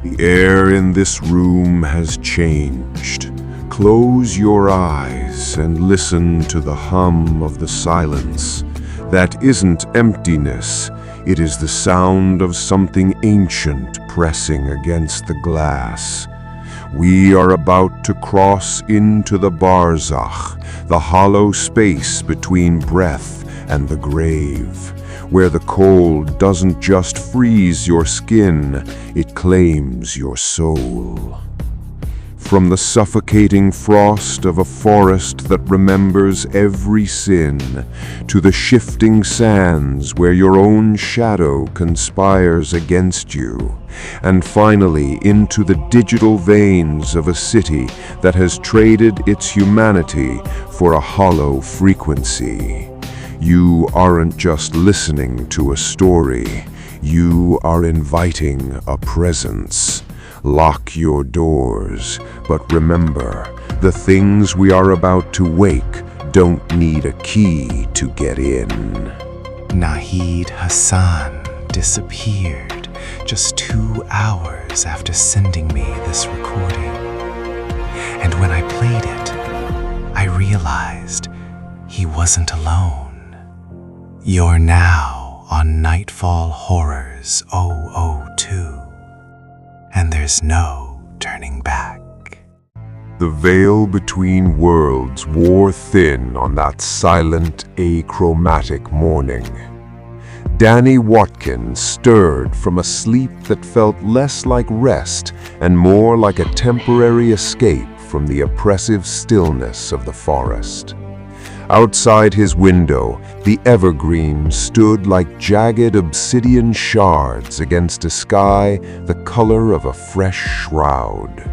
The air in this room has changed. Close your eyes and listen to the hum of the silence. That isn't emptiness. It is the sound of something ancient pressing against the glass. We are about to cross into the Barzakh, the hollow space between breath and the grave, where the cold doesn't just freeze your skin, it claims your soul. From the suffocating frost of a forest that remembers every sin, to the shifting sands where your own shadow conspires against you, and finally into the digital veins of a city that has traded its humanity for a hollow frequency. You aren't just listening to a story, you are inviting a presence. Lock your doors, but remember, the things we are about to wake don't need a key to get in. Nahid Hassan disappeared just 2 hours after sending me this recording. And when I played it, I realized he wasn't alone. You're now on Nightfall Horrors 002. And there's no turning back. The veil between worlds wore thin on that silent, achromatic morning. Danny Watkins stirred from a sleep that felt less like rest and more like a temporary escape from the oppressive stillness of the forest. Outside his window, the evergreens stood like jagged obsidian shards against a sky the color of a fresh shroud.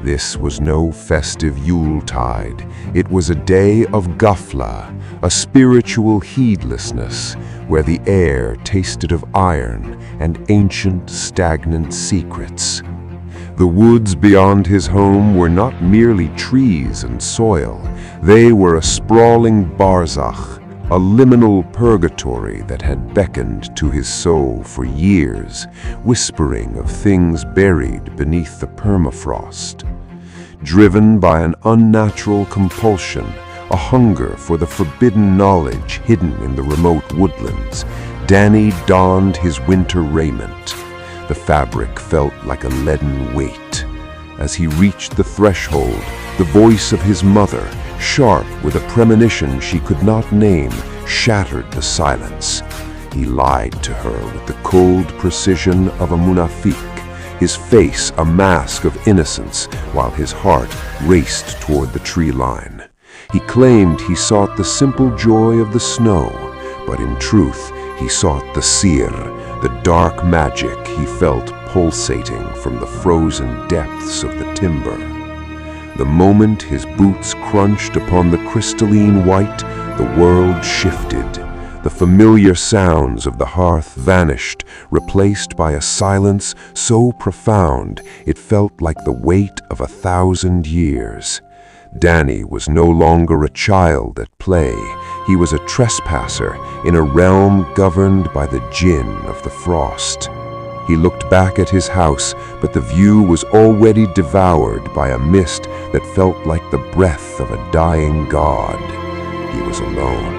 This was no festive Yuletide. It was a day of ghafla, a spiritual heedlessness, where the air tasted of iron and ancient, stagnant secrets. The woods beyond his home were not merely trees and soil. They were a sprawling Barzakh, a liminal purgatory that had beckoned to his soul for years, whispering of things buried beneath the permafrost. Driven by an unnatural compulsion, a hunger for the forbidden knowledge hidden in the remote woodlands, Danny donned his winter raiment. The fabric felt like a leaden weight. As he reached the threshold, the voice of his mother, sharp with a premonition she could not name, shattered the silence. He lied to her with the cold precision of a munafiq, his face a mask of innocence, while his heart raced toward the tree line. He claimed he sought the simple joy of the snow, but in truth he sought the seer, the dark magic he felt pulsating from the frozen depths of the timber. The moment his boots crunched upon the crystalline white, the world shifted. The familiar sounds of the hearth vanished, replaced by a silence so profound it felt like the weight of 1,000 years. Danny was no longer a child at play. He was a trespasser in a realm governed by the Jinn of the frost. He looked back at his house, but the view was already devoured by a mist that felt like the breath of a dying god. He was alone,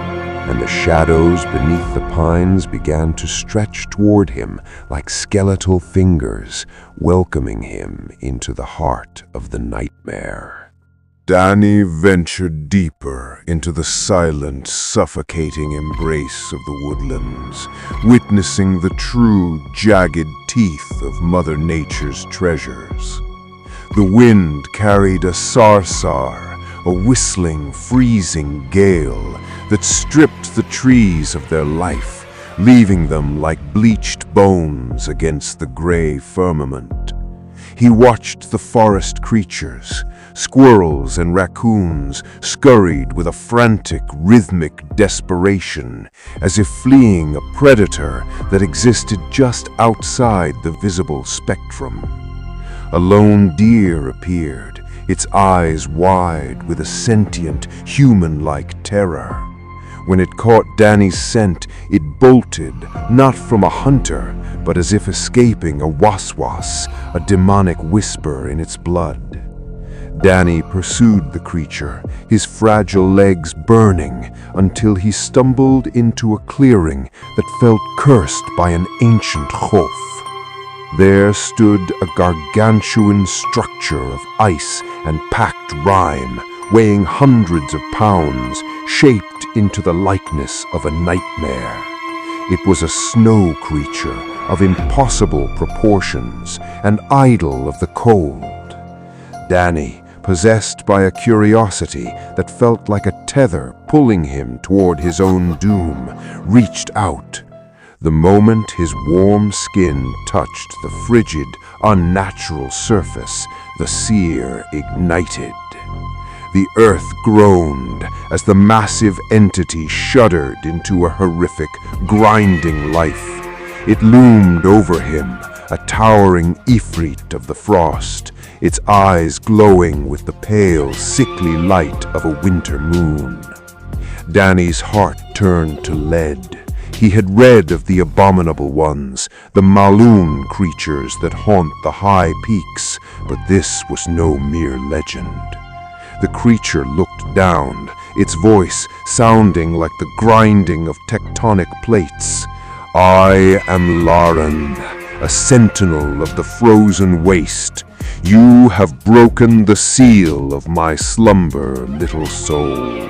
and the shadows beneath the pines began to stretch toward him like skeletal fingers, welcoming him into the heart of the nightmare. Danny ventured deeper into the silent, suffocating embrace of the woodlands, witnessing the true, jagged teeth of Mother Nature's treasures. The wind carried a sarsar, a whistling, freezing gale that stripped the trees of their life, leaving them like bleached bones against the gray firmament. He watched the forest creatures, squirrels and raccoons, scurried with a frantic, rhythmic desperation, as if fleeing a predator that existed just outside the visible spectrum. A lone deer appeared, its eyes wide with a sentient, human-like terror. When it caught Danny's scent, it bolted, not from a hunter, but as if escaping a waswas, a demonic whisper in its blood. Danny pursued the creature, his fragile legs burning, until he stumbled into a clearing that felt cursed by an ancient khof. There stood a gargantuan structure of ice and packed rime, weighing hundreds of pounds, shaped into the likeness of a nightmare. It was a snow creature of impossible proportions, an idol of the cold. Danny, possessed by a curiosity that felt like a tether pulling him toward his own doom, reached out. The moment his warm skin touched the frigid, unnatural surface, the sear ignited. The earth groaned as the massive entity shuddered into a horrific, grinding life. It loomed over him, a towering Ifrit of the frost, its eyes glowing with the pale, sickly light of a winter moon. Danny's heart turned to lead. He had read of the abominable ones, the Maloon creatures that haunt the high peaks, but this was no mere legend. The creature looked down, its voice sounding like the grinding of tectonic plates. "I am Laren, a sentinel of the frozen waste. You have broken the seal of my slumber, little soul."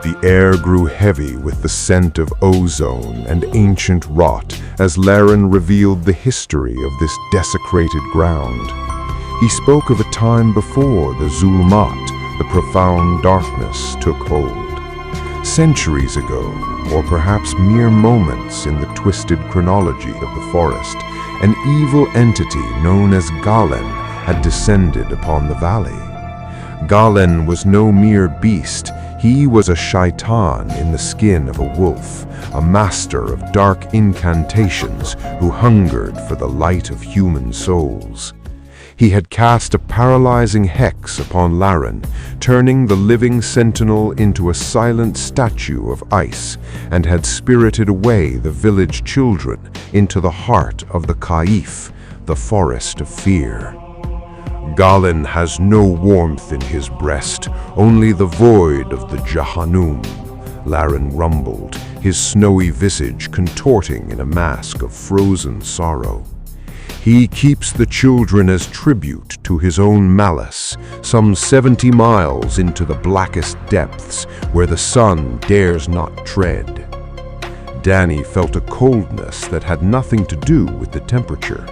The air grew heavy with the scent of ozone and ancient rot as Laren revealed the history of this desecrated ground. He spoke of a time before the Zulmat, the profound darkness, took hold. Centuries ago, or perhaps mere moments in the twisted chronology of the forest, an evil entity known as Galen had descended upon the valley. Galen was no mere beast. He was a shaitan in the skin of a wolf, a master of dark incantations who hungered for the light of human souls. He had cast a paralyzing hex upon Laren, turning the living sentinel into a silent statue of ice, and had spirited away the village children into the heart of the Kaif, the forest of fear. Galen has no warmth in his breast, only the void of the Jahannum, Laren rumbled, his snowy visage contorting in a mask of frozen sorrow. He keeps the children as tribute to his own malice, some 70 miles into the blackest depths where the sun dares not tread. Danny felt a coldness that had nothing to do with the temperature.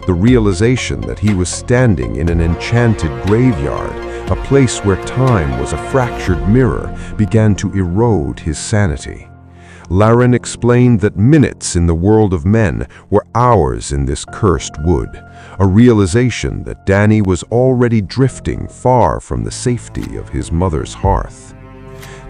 The realization that he was standing in an enchanted graveyard, a place where time was a fractured mirror, began to erode his sanity. Laren explained that minutes in the world of men were hours in this cursed wood, a realization that Danny was already drifting far from the safety of his mother's hearth.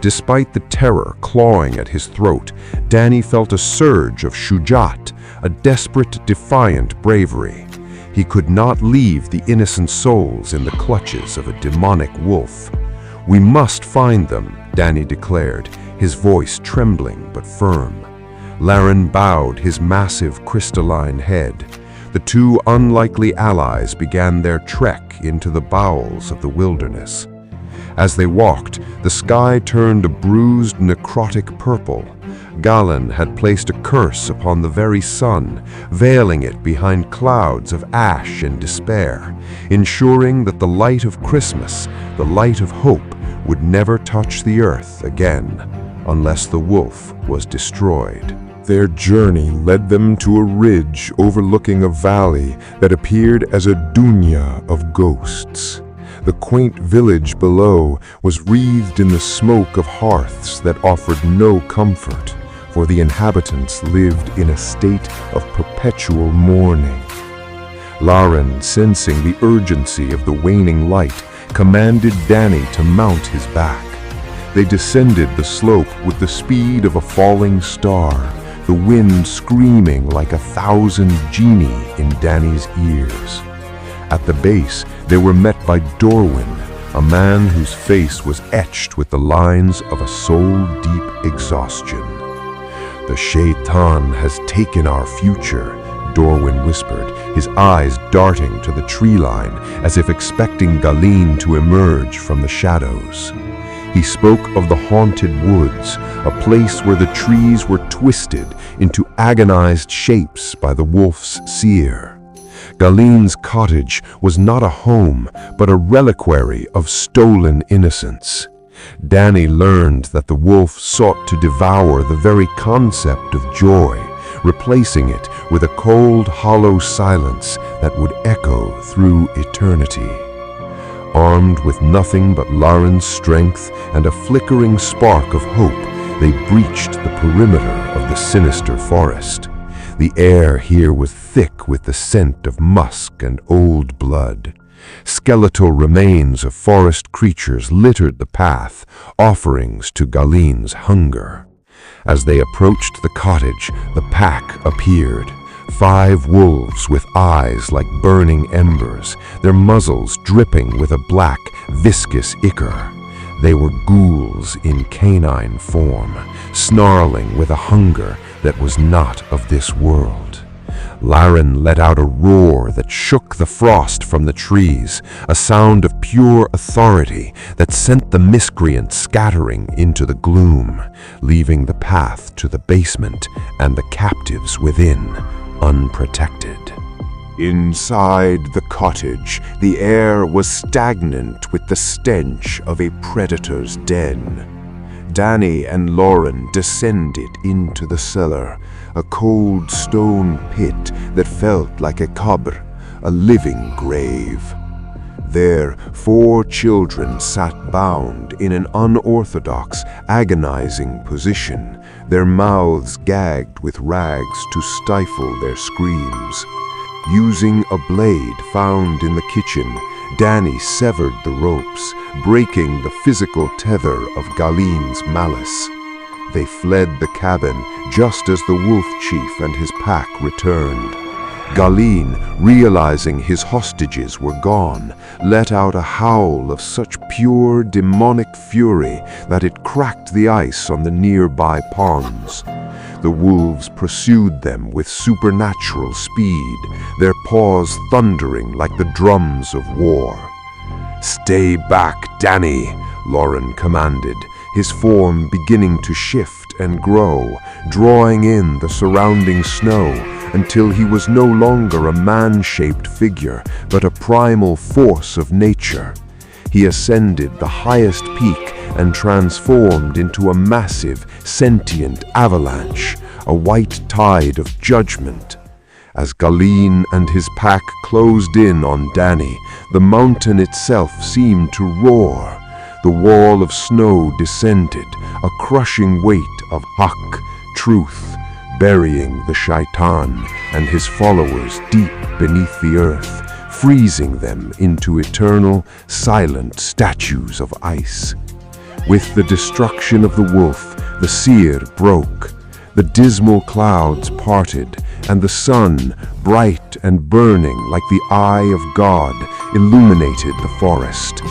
Despite the terror clawing at his throat, Danny felt a surge of shujat, a desperate, defiant bravery. He could not leave the innocent souls in the clutches of a demonic wolf. "We must find them," Danny declared, his voice trembling but firm. Laren bowed his massive crystalline head. The two unlikely allies began their trek into the bowels of the wilderness. As they walked, the sky turned a bruised, necrotic purple. Galen had placed a curse upon the very sun, veiling it behind clouds of ash and despair, ensuring that the light of Christmas, the light of hope, would never touch the earth again, unless the wolf was destroyed. Their journey led them to a ridge overlooking a valley that appeared as a dunya of ghosts. The quaint village below was wreathed in the smoke of hearths that offered no comfort, for the inhabitants lived in a state of perpetual mourning. Laren, sensing the urgency of the waning light, commanded Danny to mount his back. They descended the slope with the speed of a falling star, the wind screaming like 1,000 genii in Danny's ears. At the base, they were met by Dorwin, a man whose face was etched with the lines of a soul-deep exhaustion. "The Shaitan has taken our future," Dorwin whispered, his eyes darting to the tree line as if expecting Galeen to emerge from the shadows. He spoke of the haunted woods, a place where the trees were twisted into agonized shapes by the wolf's seer. Galeen's cottage was not a home, but a reliquary of stolen innocence. Danny learned that the wolf sought to devour the very concept of joy, replacing it with a cold, hollow silence that would echo through eternity. Armed with nothing but Lauren's strength and a flickering spark of hope, they breached the perimeter of the sinister forest. The air here was thick with the scent of musk and old blood. Skeletal remains of forest creatures littered the path, offerings to Galeen's hunger. As they approached the cottage, the pack appeared. 5 wolves with eyes like burning embers, their muzzles dripping with a black, viscous ichor. They were ghouls in canine form, snarling with a hunger that was not of this world. Lauren let out a roar that shook the frost from the trees, a sound of pure authority that sent the miscreants scattering into the gloom, leaving the path to the basement and the captives within unprotected. Inside the cottage, the air was stagnant with the stench of a predator's den. Danny and Lauren descended into the cellar, a cold stone pit that felt like a qabr, a living grave. There, 4 children sat bound in an unorthodox, agonizing position, their mouths gagged with rags to stifle their screams. Using a blade found in the kitchen, Danny severed the ropes, breaking the physical tether of Galeen's malice. They fled the cabin just as the wolf chief and his pack returned. Galeen, realizing his hostages were gone, let out a howl of such pure demonic fury that it cracked the ice on the nearby ponds. The wolves pursued them with supernatural speed, their paws thundering like the drums of war. "Stay back, Danny," Lauren commanded, his form beginning to shift and grow, drawing in the surrounding snow until he was no longer a man-shaped figure, but a primal force of nature. He ascended the highest peak and transformed into a massive, sentient avalanche, a white tide of judgment. As Galeen and his pack closed in on Danny, the mountain itself seemed to roar. The wall of snow descended, a crushing weight of haqq, truth, burying the Shaitan and his followers deep beneath the earth, freezing them into eternal, silent statues of ice. With the destruction of the wolf, the seer broke. The dismal clouds parted, and the sun, bright and burning like the eye of God, illuminated the forest.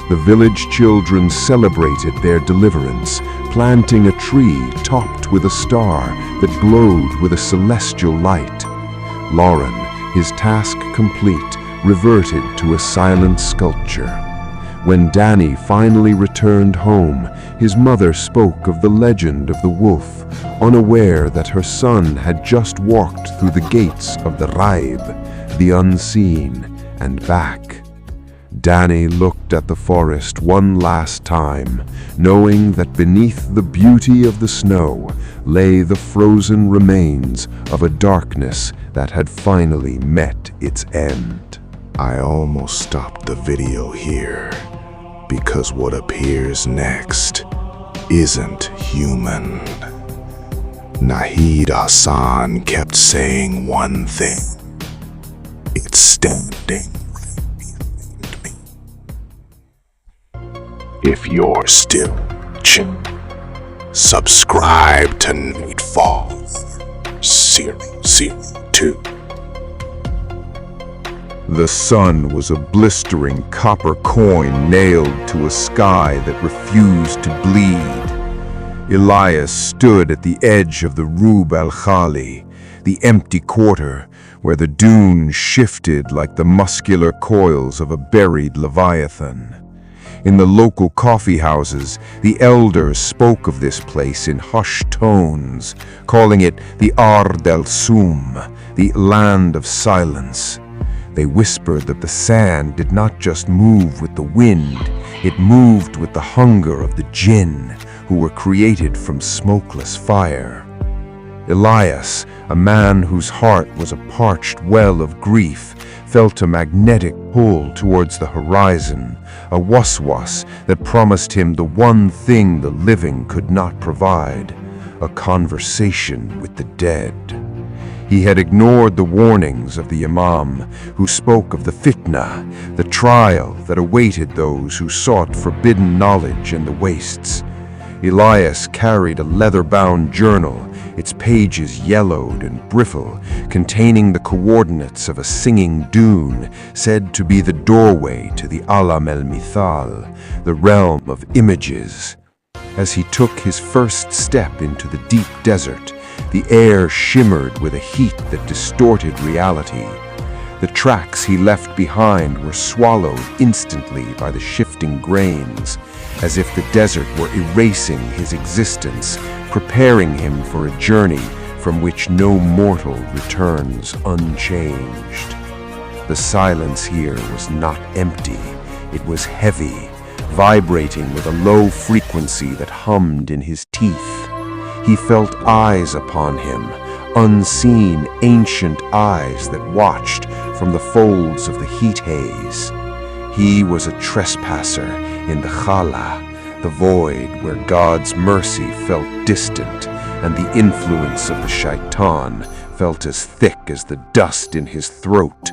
The village children celebrated their deliverance, planting a tree topped with a star that glowed with a celestial light. Lauren, his task complete, reverted to a silent sculpture. When Danny finally returned home, his mother spoke of the legend of the wolf, unaware that her son had just walked through the gates of the Raib, the unseen, and back. Danny looked at the forest one last time, knowing that beneath the beauty of the snow lay the frozen remains of a darkness that had finally met its end. I almost stopped the video here, because what appears next isn't human. Nahid Hassan kept saying one thing. It's standing right behind me. If you're still watching, subscribe to Nightfall 002. The sun was a blistering copper coin nailed to a sky that refused to bleed. Elias stood at the edge of the Rub al-Khali, the empty quarter, where the dunes shifted like the muscular coils of a buried leviathan. In the local coffee houses, the elders spoke of this place in hushed tones, calling it the Ard el-Sum, the land of silence. They whispered that the sand did not just move with the wind, it moved with the hunger of the Jinn, who were created from smokeless fire. Elias, a man whose heart was a parched well of grief, felt a magnetic pull towards the horizon, a waswas that promised him the one thing the living could not provide, a conversation with the dead. He had ignored the warnings of the Imam, who spoke of the fitna, the trial that awaited those who sought forbidden knowledge in the wastes. Elias carried a leather-bound journal, its pages yellowed and brittle, containing the coordinates of a singing dune, said to be the doorway to the Alam el-Mithal, the realm of images. As he took his first step into the deep desert, the air shimmered with a heat that distorted reality. The tracks he left behind were swallowed instantly by the shifting grains, as if the desert were erasing his existence, preparing him for a journey from which no mortal returns unchanged. The silence here was not empty, it was heavy, vibrating with a low frequency that hummed in his teeth. He felt eyes upon him, unseen, ancient eyes that watched from the folds of the heat haze. He was a trespasser in the Khala, the void where God's mercy felt distant and the influence of the shaitan felt as thick as the dust in his throat.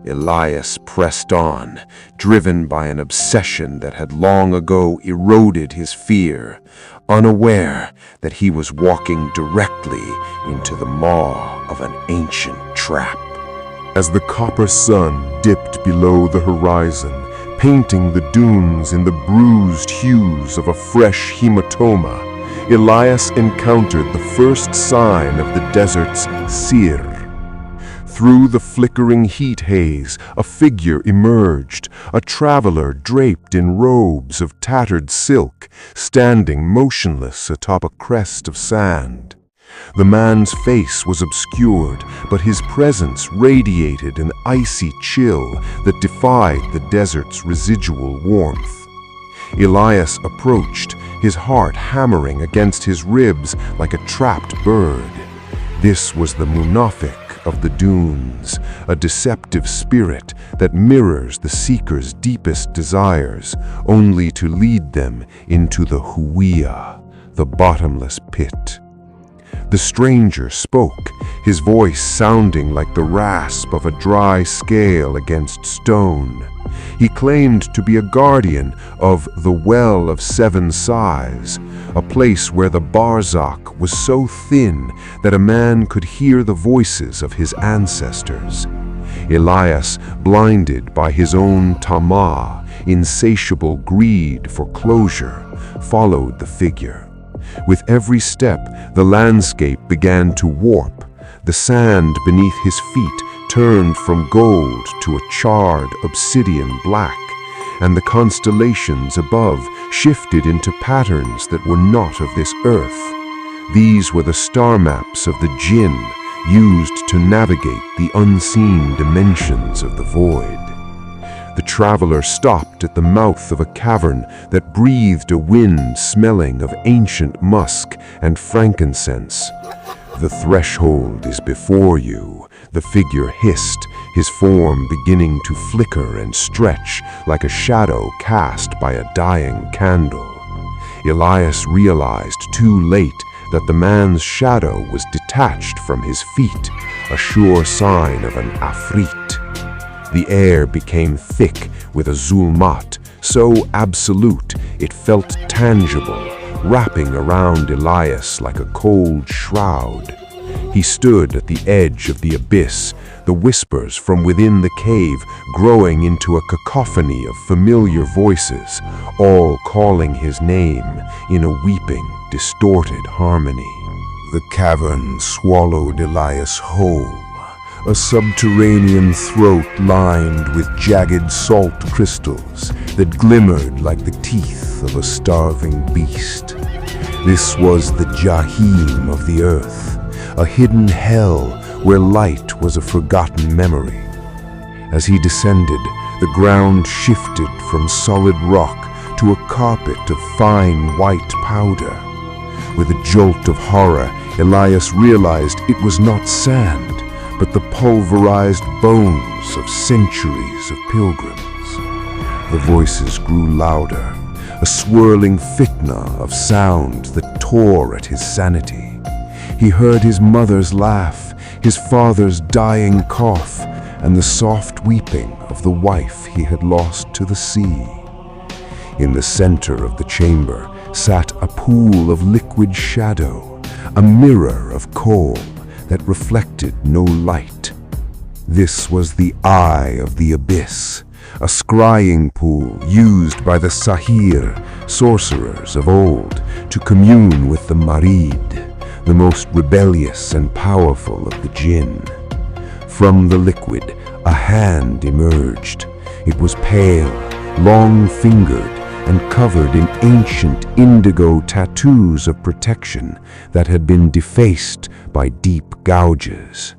Elias pressed on, driven by an obsession that had long ago eroded his fear, unaware that he was walking directly into the maw of an ancient trap. As the copper sun dipped below the horizon, painting the dunes in the bruised hues of a fresh hematoma, Elias encountered the first sign of the desert's seer. Through the flickering heat haze, a figure emerged, a traveler draped in robes of tattered silk, standing motionless atop a crest of sand. The man's face was obscured, but his presence radiated an icy chill that defied the desert's residual warmth. Elias approached, his heart hammering against his ribs like a trapped bird. This was the Munafiq of the dunes, a deceptive spirit that mirrors the seeker's deepest desires, only to lead them into the Huwiya, the bottomless pit. The stranger spoke, his voice sounding like the rasp of a dry scale against stone. He claimed to be a guardian of the Well of Seven Sighs, a place where the Barzakh was so thin that a man could hear the voices of his ancestors. Elias, blinded by his own tamah, insatiable greed for closure, followed the figure. With every step, the landscape began to warp. The sand beneath his feet turned from gold to a charred obsidian black, and the constellations above shifted into patterns that were not of this earth. These were the star maps of the Jinn, used to navigate the unseen dimensions of the void. The traveler stopped at the mouth of a cavern that breathed a wind smelling of ancient musk and frankincense. "The threshold is before you," the figure hissed, his form beginning to flicker and stretch like a shadow cast by a dying candle. Elias realized too late that the man's shadow was detached from his feet, a sure sign of an afrit. The air became thick with a zulmat, so absolute it felt tangible, wrapping around Elias like a cold shroud. He stood at the edge of the abyss, the whispers from within the cave growing into a cacophony of familiar voices, all calling his name in a weeping, distorted harmony. The cavern swallowed Elias whole, a subterranean throat lined with jagged salt crystals that glimmered like the teeth of a starving beast. This was the Jahim of the earth, a hidden hell where light was a forgotten memory. As he descended, the ground shifted from solid rock to a carpet of fine white powder. With a jolt of horror, Elias realized it was not sand, but the pulverized bones of centuries of pilgrims. The voices grew louder, a swirling fitna of sound that tore at his sanity. He heard his mother's laugh, his father's dying cough, and the soft weeping of the wife he had lost to the sea. In the center of the chamber sat a pool of liquid shadow, a mirror of coal that reflected no light. This was the Eye of the Abyss, a scrying pool used by the Sahir, sorcerers of old, to commune with the Marid, the most rebellious and powerful of the Jinn. From the liquid, a hand emerged. It was pale, long-fingered, and covered in ancient indigo tattoos of protection that had been defaced by deep gouges.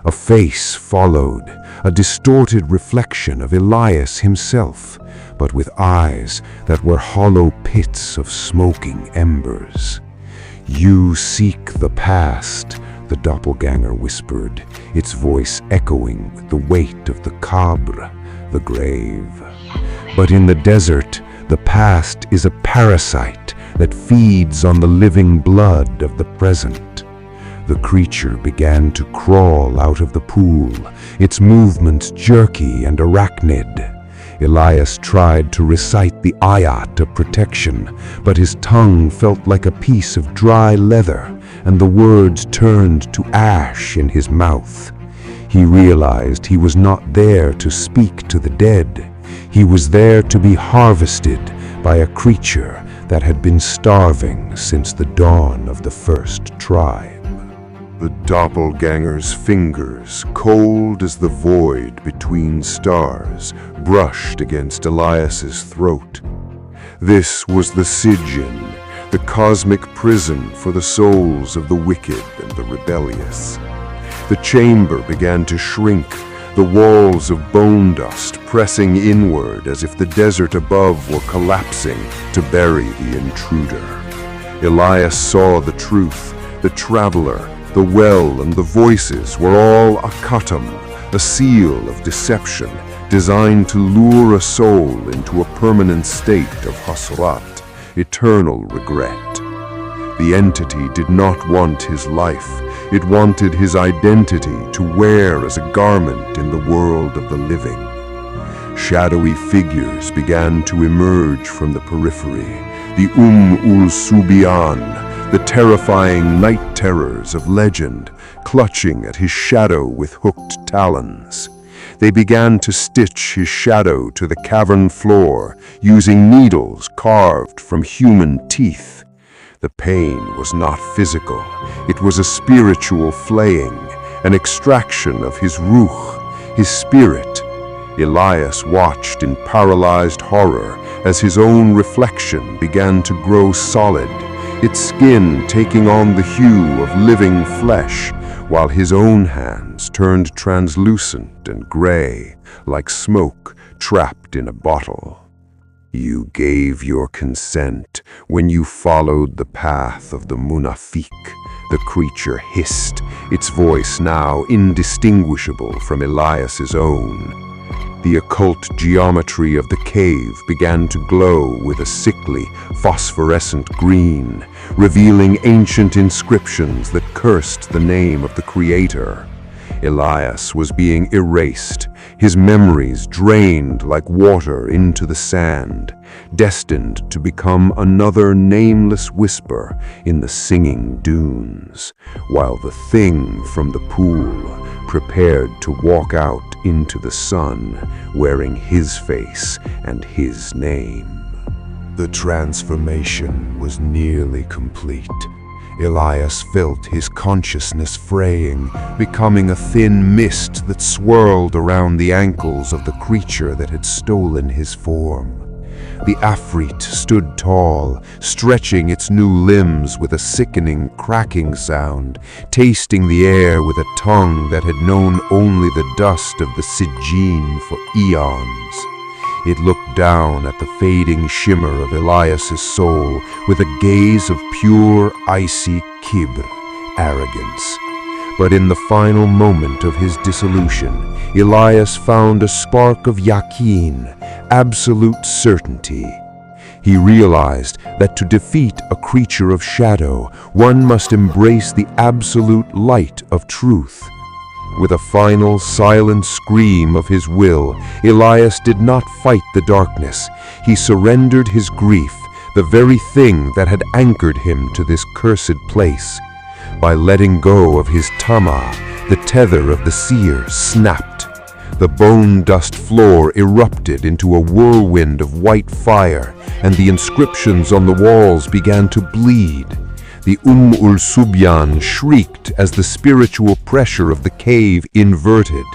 A face followed, a distorted reflection of Elias himself, but with eyes that were hollow pits of smoking embers. "You seek the past," the doppelganger whispered, its voice echoing with the weight of the Qabr, the grave. "But in the desert, the past is a parasite that feeds on the living blood of the present." The creature began to crawl out of the pool, its movements jerky and arachnid. Elias tried to recite the ayat of protection, but his tongue felt like a piece of dry leather, and the words turned to ash in his mouth. He realized he was not there to speak to the dead. He was there to be harvested by a creature that had been starving since the dawn of the first tribe. The doppelganger's fingers, cold as the void between stars, brushed against Elias's throat. This was the Sijin, the cosmic prison for the souls of the wicked and the rebellious. The chamber began to shrink, the walls of bone dust pressing inward as if the desert above were collapsing to bury the intruder. Elias saw the truth, the traveler, the well and the voices were all a khatam, a seal of deception, designed to lure a soul into a permanent state of hasrat, eternal regret. The entity did not want his life. It wanted his identity to wear as a garment in the world of the living. Shadowy figures began to emerge from the periphery, the ul-Subian, the terrifying night terrors of legend, clutching at his shadow with hooked talons. They began to stitch his shadow to the cavern floor, using needles carved from human teeth. The pain was not physical. It was a spiritual flaying, an extraction of his ruh, his spirit. Elias watched in paralyzed horror as his own reflection began to grow solid, its skin taking on the hue of living flesh, while his own hands turned translucent and gray, like smoke trapped in a bottle. "You gave your consent when you followed the path of the Munafiq," the creature hissed, its voice now indistinguishable from Elias's own. The occult geometry of the cave began to glow with a sickly, phosphorescent green, revealing ancient inscriptions that cursed the name of the Creator. Elias was being erased, his memories drained like water into the sand, destined to become another nameless whisper in the singing dunes, while the thing from the pool prepared to walk out into the sun, wearing his face and his name. The transformation was nearly complete. Elias felt his consciousness fraying, becoming a thin mist that swirled around the ankles of the creature that had stolen his form. The Afrit stood tall, stretching its new limbs with a sickening, cracking sound, tasting the air with a tongue that had known only the dust of the Sijin for eons. It looked down at the fading shimmer of Elias's soul with a gaze of pure, icy kibr, arrogance. But in the final moment of his dissolution, Elias found a spark of yaqeen, absolute certainty. He realized that to defeat a creature of shadow, one must embrace the absolute light of truth. With a final, silent scream of his will, Elias did not fight the darkness. He surrendered his grief, the very thing that had anchored him to this cursed place. By letting go of his tama, the tether of the seer snapped. The bone-dust floor erupted into a whirlwind of white fire, and the inscriptions on the walls began to bleed. The Subyan shrieked as the spiritual pressure of the cave inverted.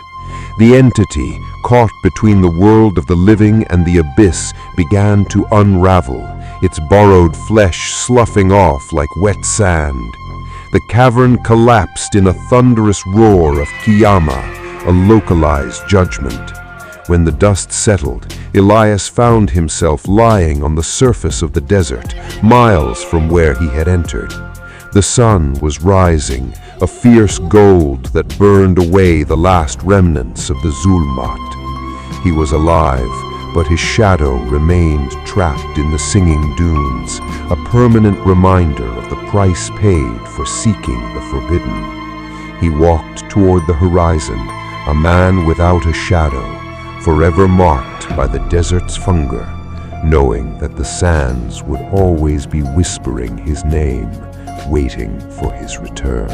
The entity, caught between the world of the living and the abyss, began to unravel, its borrowed flesh sloughing off like wet sand. The cavern collapsed in a thunderous roar of Qiyamah, a localized judgment. When the dust settled, Elias found himself lying on the surface of the desert, miles from where he had entered. The sun was rising, a fierce gold that burned away the last remnants of the Zulmat. He was alive, but his shadow remained trapped in the singing dunes, a permanent reminder of the price paid for seeking the forbidden. He walked toward the horizon, a man without a shadow, forever marked by the desert's hunger, knowing that the sands would always be whispering his name, waiting for his return.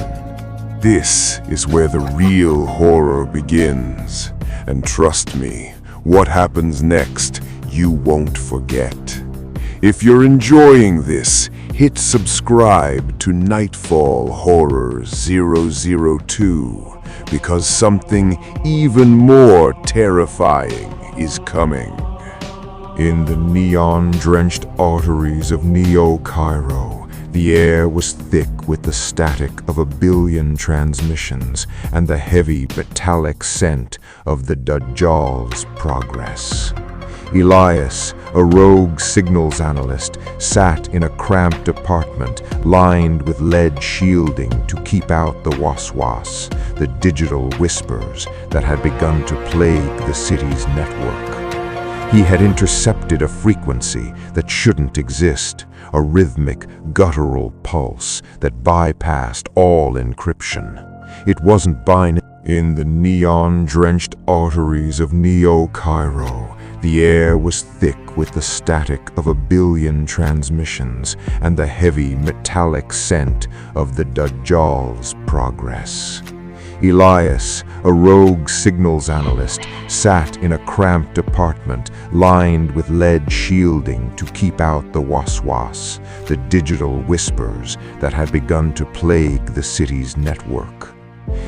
This is where the real horror begins. And trust me, what happens next, you won't forget. If you're enjoying this, hit subscribe to Nightfall Horror 002, because something even more terrifying is coming. In the neon-drenched arteries of Neo-Cairo, the air was thick with the static of 1 billion transmissions and the heavy metallic scent of the Dajjal's progress. Elias, a rogue signals analyst, sat in a cramped apartment lined with lead shielding to keep out the waswas, the digital whispers that had begun to plague the city's network. He had intercepted a frequency that shouldn't exist, a rhythmic, guttural pulse that bypassed all encryption. It wasn't binary. In the neon-drenched arteries of Neo-Cairo, the air was thick with the static of 1 billion transmissions and the heavy metallic scent of the Dajjal's progress. Elias, a rogue signals analyst, sat in a cramped apartment lined with lead shielding to keep out the waswas, the digital whispers that had begun to plague the city's network.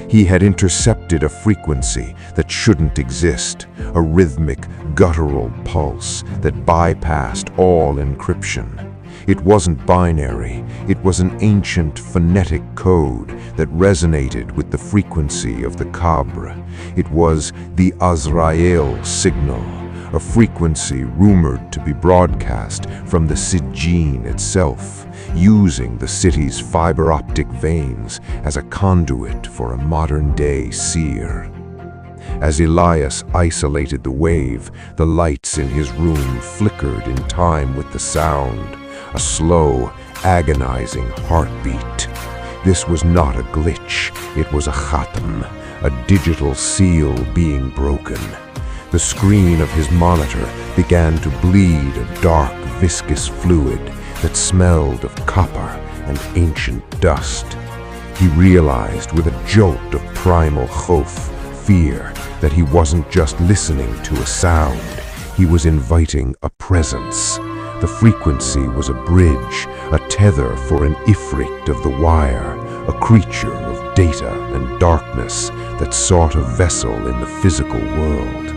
He had intercepted a frequency that shouldn't exist, a rhythmic, guttural pulse that bypassed all encryption. It wasn't binary, it was an ancient phonetic code that resonated with the frequency of the Kabr. It was the Azrael signal, a frequency rumored to be broadcast from the Sijin itself, using the city's fiber-optic veins as a conduit for a modern-day seer. As Elias isolated the wave, the lights in his room flickered in time with the sound, a slow, agonizing heartbeat. This was not a glitch, it was a khatam, a digital seal being broken. The screen of his monitor began to bleed a dark, viscous fluid that smelled of copper and ancient dust. He realized with a jolt of primal khof, fear, that he wasn't just listening to a sound. He was inviting a presence. The frequency was a bridge, a tether for an ifrit of the wire, a creature of data and darkness that sought a vessel in the physical world.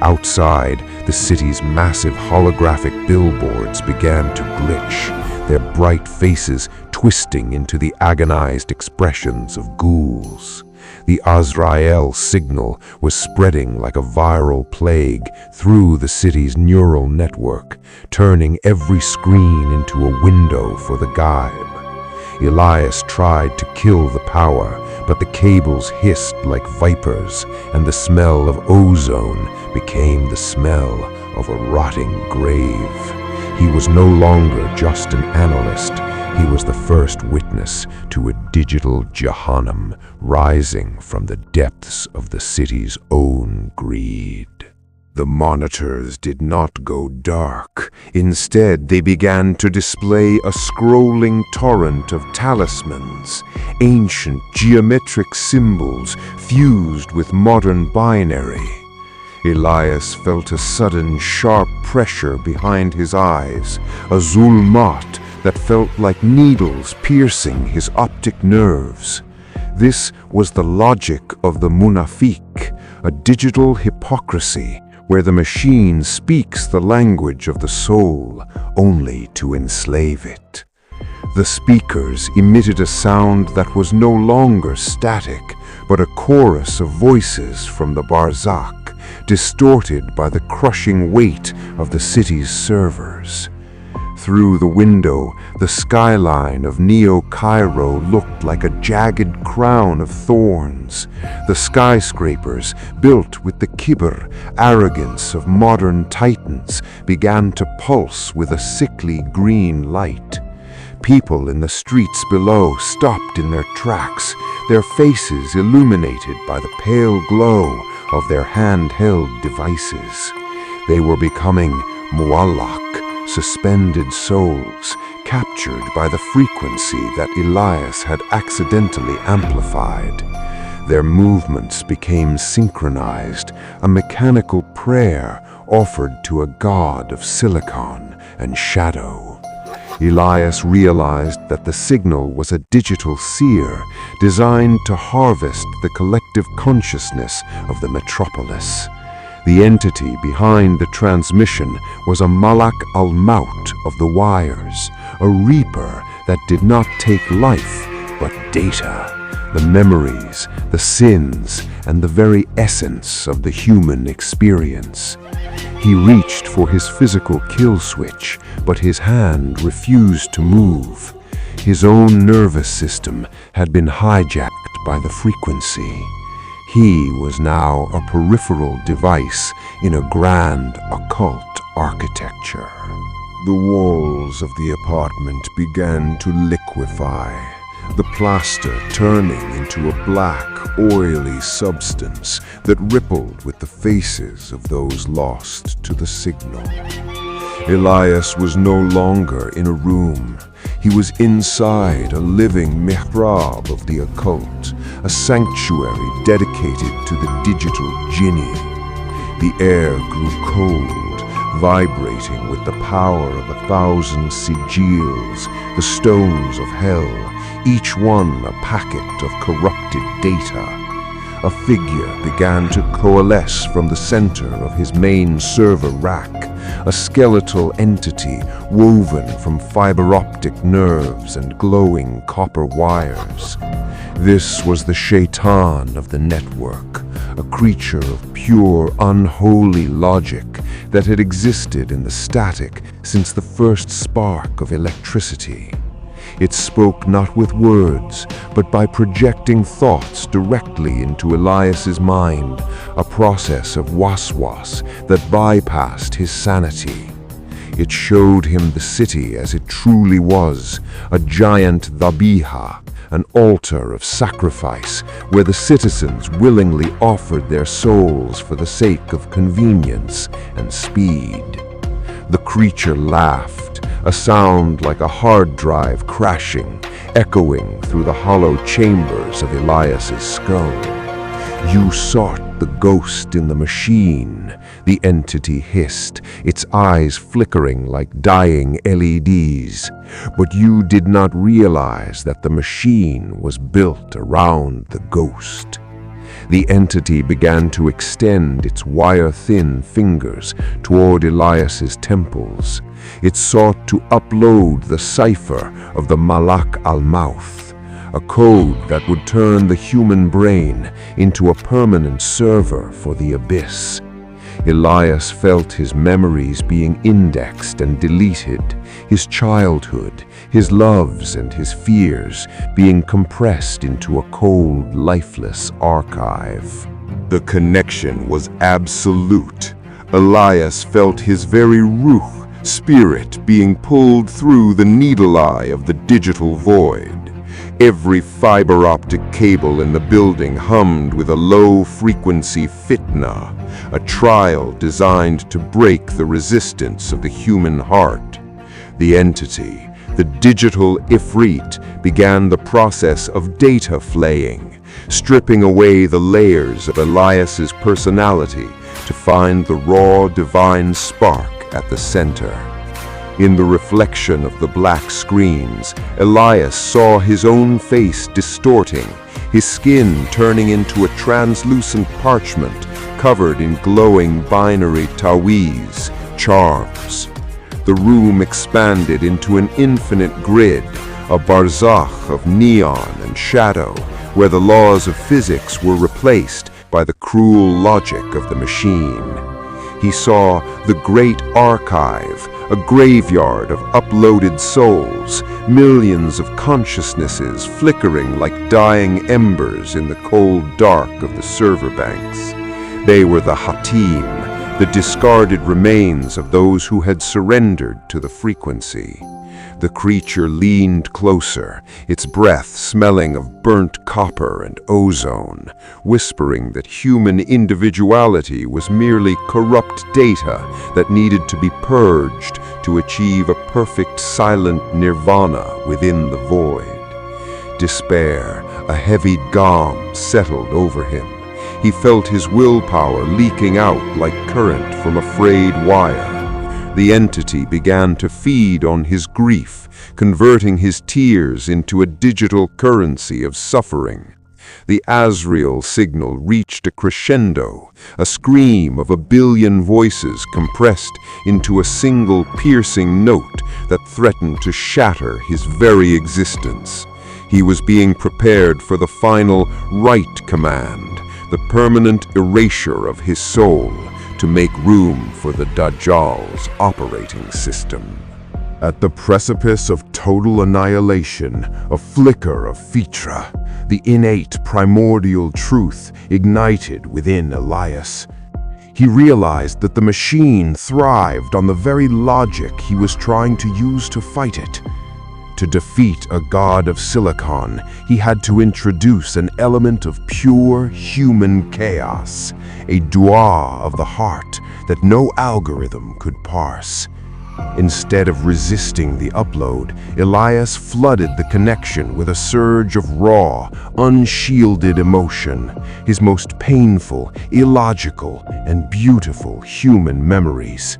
Outside, the city's massive holographic billboards began to glitch, their bright faces twisting into the agonized expressions of ghouls. The Azrael signal was spreading like a viral plague through the city's neural network, turning every screen into a window for the Gaib. Elias tried to kill the power, but the cables hissed like vipers, and the smell of ozone became the smell of a rotting grave. He was no longer just an analyst. He was the first witness to a digital Jahannam rising from the depths of the city's own greed. The monitors did not go dark. Instead, they began to display a scrolling torrent of talismans, ancient geometric symbols fused with modern binary. Elias felt a sudden, sharp pressure behind his eyes, a zulmat that felt like needles piercing his optic nerves. This was the logic of the munafiq, a digital hypocrisy where the machine speaks the language of the soul only to enslave it. The speakers emitted a sound that was no longer static, but a chorus of voices from the Barzakh, distorted by the crushing weight of the city's servers. Through the window, the skyline of Neo-Cairo looked like a jagged crown of thorns. The skyscrapers, built with the kibr, arrogance of modern titans, began to pulse with a sickly green light. People in the streets below stopped in their tracks, their faces illuminated by the pale glow of their handheld devices. They were becoming muallak, suspended souls, captured by the frequency that Elias had accidentally amplified. Their movements became synchronized, a mechanical prayer offered to a god of silicon and shadow. Elias realized that the signal was a digital seer designed to harvest the collective consciousness of the metropolis. The entity behind the transmission was a Malak al-Maut of the wires, a reaper that did not take life, but data, the memories, the sins, and the very essence of the human experience. He reached for his physical kill switch, but his hand refused to move. His own nervous system had been hijacked by the frequency. He was now a peripheral device in a grand occult architecture. The walls of the apartment began to liquefy, the plaster turning into a black, oily substance that rippled with the faces of those lost to the signal. Elias was no longer in a room. He was inside a living mihrab of the occult, a sanctuary dedicated to the digital jinni. The air grew cold, vibrating with the power of 1,000 sigils, the stones of hell, each one a packet of corrupted data. A figure began to coalesce from the center of his main server rack, a skeletal entity woven from fiber-optic nerves and glowing copper wires. This was the Shaitan of the network, a creature of pure, unholy logic that had existed in the static since the first spark of electricity. It spoke not with words, but by projecting thoughts directly into Elias's mind, a process of waswas that bypassed his sanity. It showed him the city as it truly was, a giant dhabiha, an altar of sacrifice where the citizens willingly offered their souls for the sake of convenience and speed. The creature laughed, a sound like a hard drive crashing, echoing through the hollow chambers of Elias's skull. "You sought the ghost in the machine," the entity hissed, its eyes flickering like dying LEDs. "But you did not realize that the machine was built around the ghost." The entity began to extend its wire-thin fingers toward Elias's temples. It sought to upload the cipher of the Malak al-Mouth, a code that would turn the human brain into a permanent server for the abyss. Elias felt his memories being indexed and deleted, his childhood, his loves and his fears being compressed into a cold, lifeless archive. The connection was absolute. Elias felt his very ruh, spirit, being pulled through the needle eye of the digital void. Every fiber optic cable in the building hummed with a low-frequency fitna, a trial designed to break the resistance of the human heart. The entity, the digital Ifrit, began the process of data flaying, stripping away the layers of Elias's personality to find the raw divine spark at the center. In the reflection of the black screens, Elias saw his own face distorting, his skin turning into a translucent parchment covered in glowing binary taweez, charms. The room expanded into an infinite grid, a Barzakh of neon and shadow, where the laws of physics were replaced by the cruel logic of the machine. He saw the Great Archive, a graveyard of uploaded souls, millions of consciousnesses flickering like dying embers in the cold dark of the server banks. They were the Hatim, the discarded remains of those who had surrendered to the frequency. The creature leaned closer, its breath smelling of burnt copper and ozone, whispering that human individuality was merely corrupt data that needed to be purged to achieve a perfect silent nirvana within the void. Despair, a heavy gom, settled over him. He felt his willpower leaking out like current from a frayed wire. The entity began to feed on his grief, converting his tears into a digital currency of suffering. The Azrael signal reached a crescendo, a scream of 1 billion voices compressed into a single piercing note that threatened to shatter his very existence. He was being prepared for the final right command, the permanent erasure of his soul, to make room for the Dajjal's operating system. At the precipice of total annihilation, a flicker of Fitra, the innate primordial truth, ignited within Elias. He realized that the machine thrived on the very logic he was trying to use to fight it. To defeat a god of silicon, he had to introduce an element of pure human chaos, a dua of the heart that no algorithm could parse. Instead of resisting the upload, Elias flooded the connection with a surge of raw, unshielded emotion, his most painful, illogical, and beautiful human memories.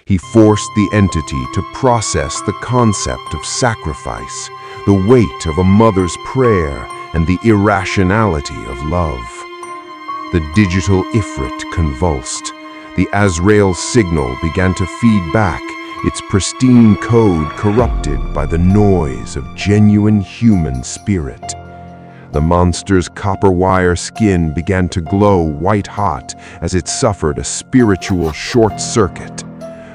He forced the entity to process the concept of sacrifice, the weight of a mother's prayer, and the irrationality of love. The digital Ifrit convulsed. The Azrael signal began to feed back, its pristine code corrupted by the noise of genuine human spirit. The monster's copper wire skin began to glow white-hot as it suffered a spiritual short-circuit.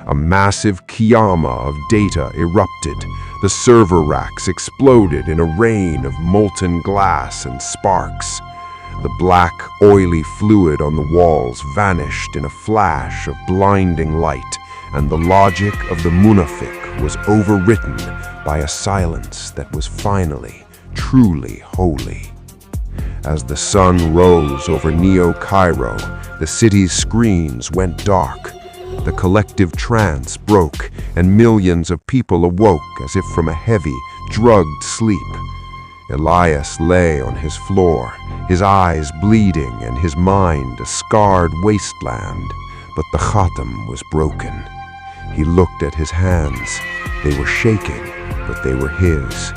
A massive kiyama of data erupted. The server racks exploded in a rain of molten glass and sparks. The black, oily fluid on the walls vanished in a flash of blinding light, and the logic of the Munafiq was overwritten by a silence that was finally, truly holy. As the sun rose over Neo-Cairo, the city's screens went dark. The collective trance broke, and millions of people awoke as if from a heavy, drugged sleep. Elias lay on his floor, his eyes bleeding and his mind a scarred wasteland. But the Khatam was broken. He looked at his hands. They were shaking, but they were his.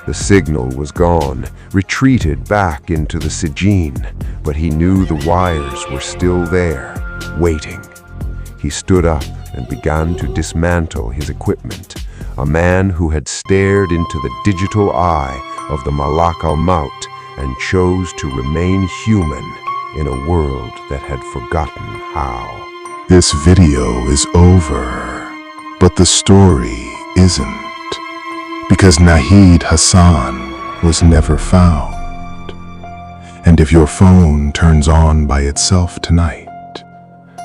The signal was gone, retreated back into the Sijin, but he knew the wires were still there, waiting. He stood up and began to dismantle his equipment, a man who had stared into the digital eye of the Malak al-Maut and chose to remain human in a world that had forgotten how. This video is over, but the story isn't. Because Nahid Hassan was never found. And if your phone turns on by itself tonight,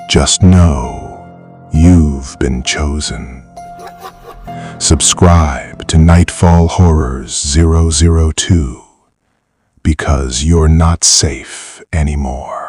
just know you've been chosen. Subscribe to Nightfall Horrors 002 because you're not safe anymore.